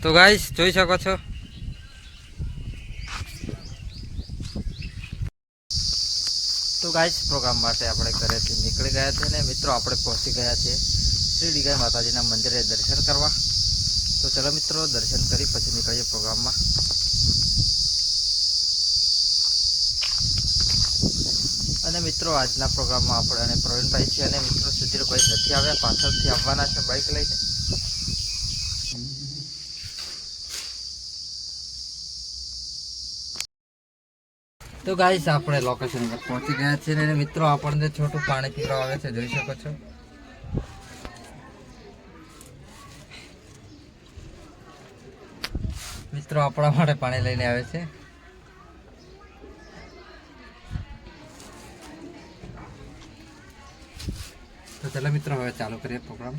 તો ગાઈસ જોઈ શકો છો તો ગાઈસ પ્રોગ્રામ માટે આપણે ઘરેથી નીકળી ગયા છે ને મિત્રો આપણે પહોંચી ગયા છે શ્રી ડીગાઈ માતાજીના મંદિરે દર્શન કરવા। તો ચલો મિત્રો દર્શન કરી પછી નીકળીએ પ્રોગ્રામમાં। અને મિત્રો આજના પ્રોગ્રામમાં આપણે અને પ્રવીણભાઈ છે અને મિત્રો સુધીરભાઈ નથી આવ્યા, પાછળથી આવવાના છે બાઇક લઈને। તો ગાઈસ આપણે લોકેશન પર પહોંચી ગયા છીએ અને મિત્રો આપણને છોટું પાણી પીવા આવે છે, જોઈ શકો છો। મિત્રો આપણા માટે પાણી લઈને આવે છે। તો ચલો મિત્રો હવે ચાલુ કરીએ પ્રોગ્રામ।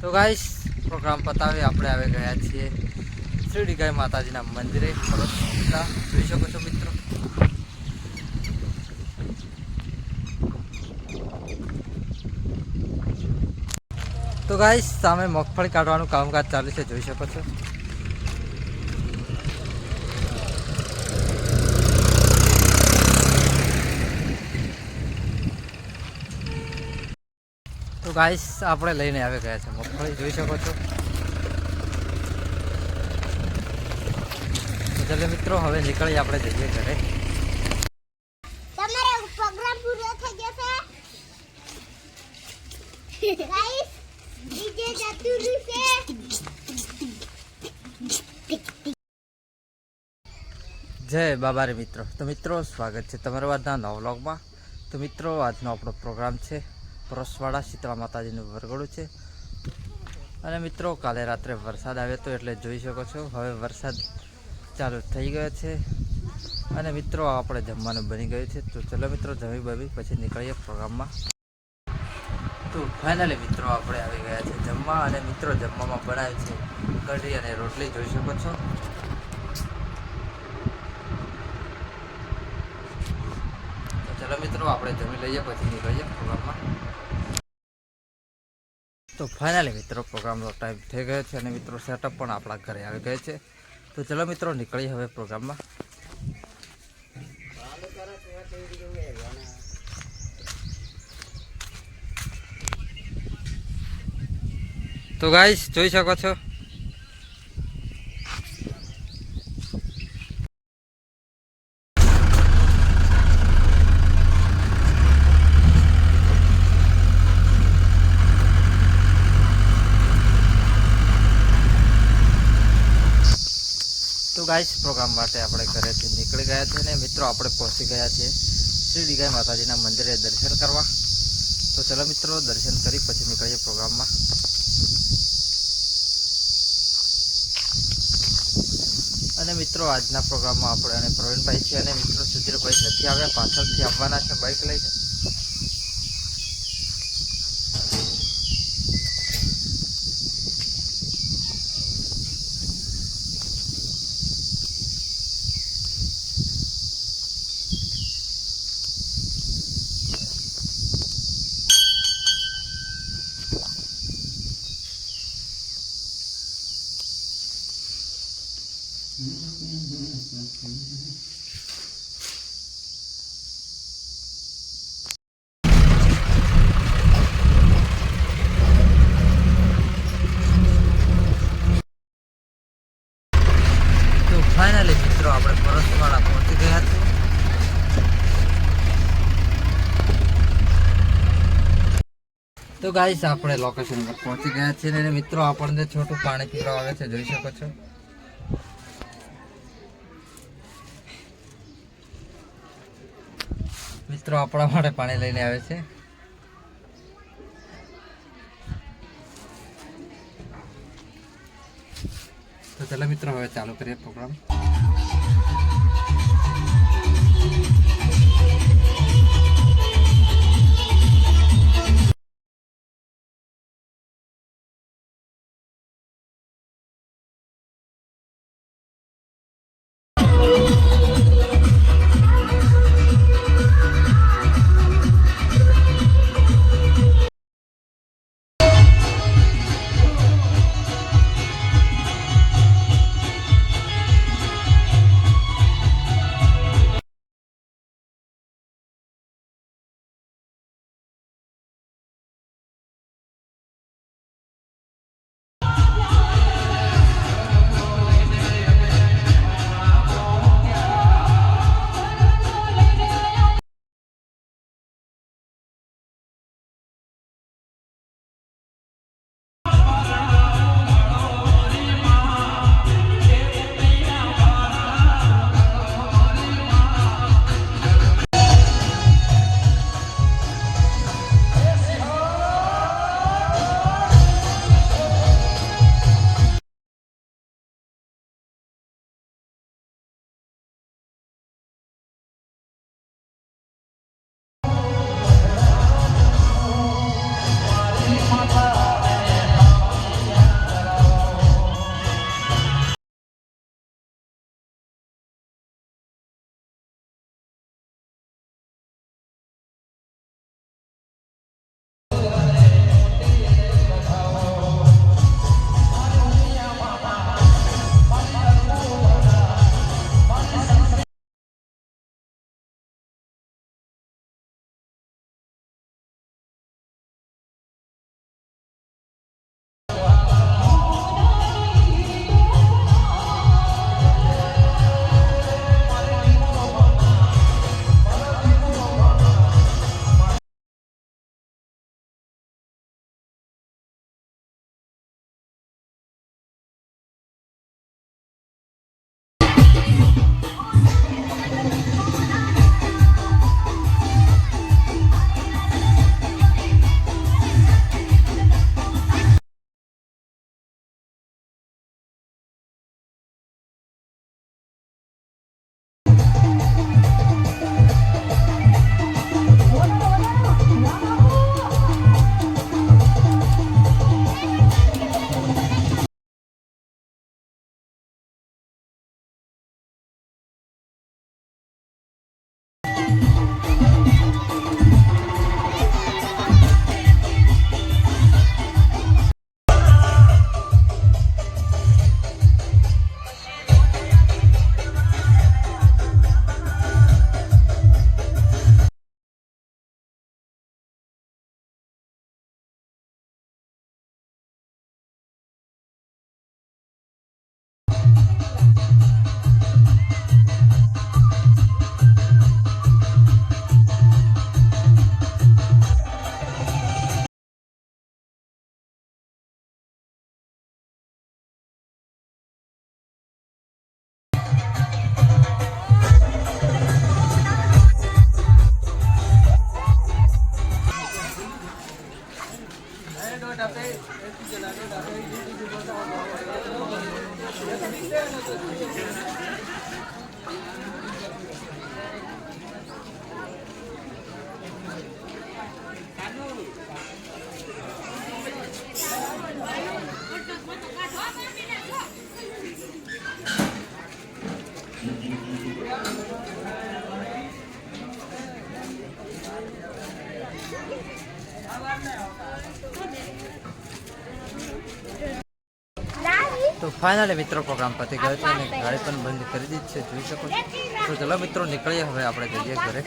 તો ગાઈસ પ્રોગ્રામ પતાવી આપણે આવી ગયા છીએ શ્રી ડીગાઈ માતાજીના મંદિરે। જોઈ શકો છો મિત્રો। તો ગાઈસ સામે મગફળી કાઢવાનું કામકાજ ચાલુ છે, જોઈ શકો છો। તો ગાઈસ આપણે લઈને આવી ગયા છે મગફળી, જોઈ શકો છો। તો ચાલો મિત્રો હવે નીકળી આપણે જઈએ ઘરે। તમારો પ્રોગ્રામ પૂરો થઈ ગયો છે ગાઈસ, ડીજે જતું છે। જય બાબા રે મિત્રો। તો મિત્રો સ્વાગત છે તમારા આજના નવા વ્લોગમાં। તો મિત્રો આજનો આપણો પ્રોગ્રામ છે પરસવાડા શીતળા માતાજીનું વરઘોડું છે। અને મિત્રો કાલે રાત્રે વરસાદ આવ્યો હતો એટલે જોઈ શકો છો હવે વરસાદ ચાલુ થઈ ગયો છે અને મિત્રો આપણે જમવાનું બની ગયું છે। તો ચલો મિત્રો જમી બમી પછી નીકળીએ પ્રોગ્રામમાં। તો ફાઇનલી મિત્રો આપણે આવી ગયા છે જમવા અને મિત્રો જમવામાં બનાવ્યું છે કઢી અને રોટલી, જોઈ શકો છો। તો ચલો મિત્રો આપણે જમી લઈએ પછી નીકળીએ પ્રોગ્રામમાં। તો ફાઇનલી મિત્રો પ્રોગ્રામનો ટાઈમ થઈ ગયો છે અને મિત્રો સેટઅપ પણ આપણા ઘરે આવી ગયો છે। તો ચલો મિત્રો નીકળીએ હવે પ્રોગ્રામમાં। તો ગાઈસ જોઈ શકો છો તો ગાઈસ પ્રોગ્રામ માટે આપણે ઘરેથી નીકળી ગયા છે ને મિત્રો આપણે પહોંચી ગયા છે શ્રી ડીગાઈ માતાજીના મંદિરે દર્શન કરવા। તો ચલો મિત્રો દર્શન કરી પછી નીકળીએ પ્રોગ્રામમાં। અને મિત્રો આજના પ્રોગ્રામમાં આપણે અને પ્રવીણભાઈ છે અને મિત્રો સુધીરભાઈ નથી આવ્યા, પાછળથી આવવાના છે બાઇક લઈને। તો ફાઇનલી મિત્રો આપણે પરસવાડા પહોંચી ગયા છીએ. તો ગાઈસ આપણે લોકેશન પર પહોંચી ગયા છીએ અને મિત્રો આપણને છોટું પાણી પીવા આવે છે, જોઈ શકો છો. મિત્રો આપણા માટે પાણી લઈને આવે છે. તો ચાલો મિત્રો હવે ચાલુ કરીએ પ્રોગ્રામ. તો ફાઇનલી મિત્રો પ્રોગ્રામ પતી ગયો છે અને ગાડી પણ બંધ કરી દીધી છે, જોઈ શકો છો. તો ચલો મિત્રો નીકળીએ, હવે આપણે જઈએ ઘરે.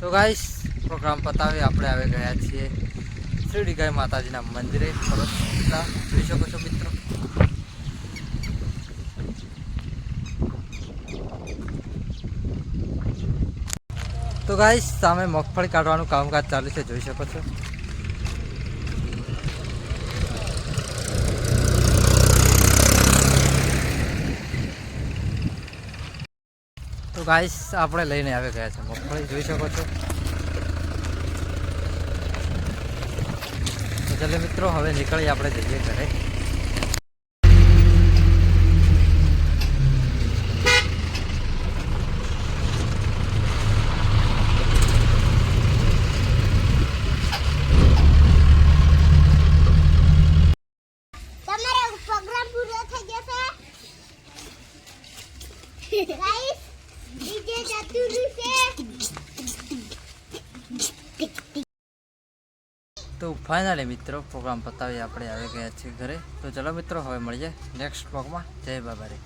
તો ગાઈસ પ્રોગ્રામ પતાવી આપણે આવી ગયા છીએ શિરડી ગાય માતાજીના મંદિરે. પરસવાડા જોઈ શકો છો મિત્રો. તો ગાઈસ સામે મગફળી કાઢવાનું કામકાજ ચાલુ છે, જોઈ શકો છો. તો ગાઈસ આપણે લઈને આવી ગયા છે મગફળી, જોઈ શકો છો. તો ચાલો મિત્રો હવે નીકળી આપણે જઈએ ઘરે. તમારો પ્રોગ્રામ પૂરો થઈ ગયો છે ગાઈસ. ડીજે જતું રહેશે. તો ફાઇનલી મિત્રો પ્રોગ્રામ પતાવી આપણે આવી ગયા છીએ ઘરે. તો ચલો મિત્રો હવે મળીએ નેક્સ્ટ બ્લોગમાં. જય બાબા રે.